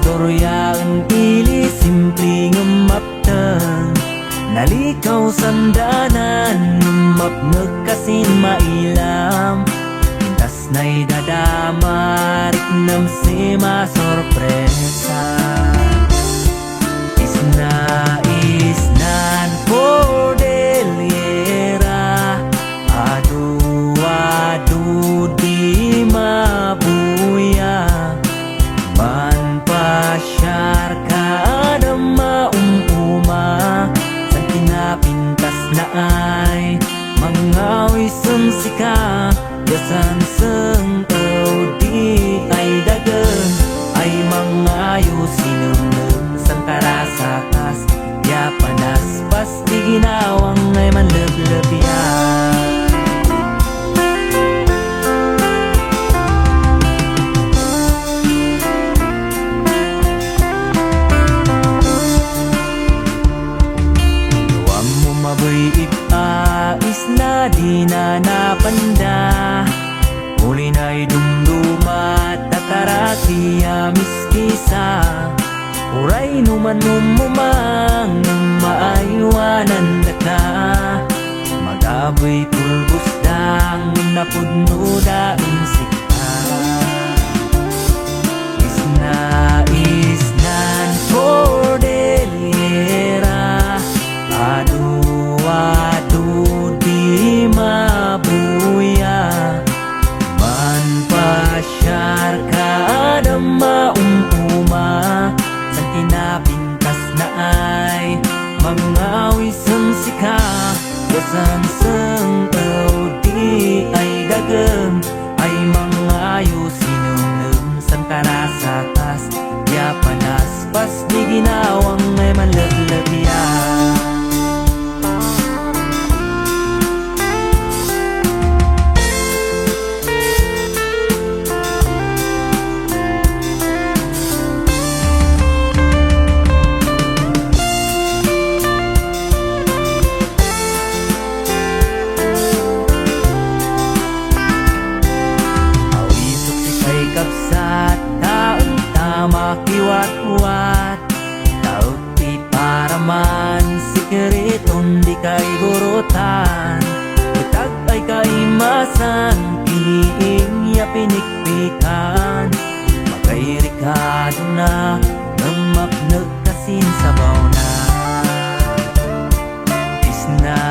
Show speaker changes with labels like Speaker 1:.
Speaker 1: Istoryaan ili simpleng mapteng nalikaw sandanan mapngeg kasin mailam pintas na'y dadamarik nam sema sorpresa isnan Cordillera adu di mabuya man pasyar ka adama san pinapintas na ay mangawi sumsika yasan sengkaw di ay dagan ay mangayo sinunod sang karasakas ya panas pasti ginawang ay manleblebyan. Maboy ipais na di na napanda uli na'y dumdumat takaratiya miskisa uray numan numumang maaywanan daka magaboy pulbos dang napudno daing sikta isnan Cordillera adu di mabuya man pasyar ka adama san pinapintas na ay mangawi sumsika yasan sengkaw di ay dagem ay mangayo sinunod san karasakas ya panas pas di ginawang ay manleblebyan. Kapsat taon tama kiwat-wat taot ti paraman sikreton di kay gurutan utag ay kaimasan kiniing ya pinikpikan magkay rikado na namapnag kasin sabaw na isna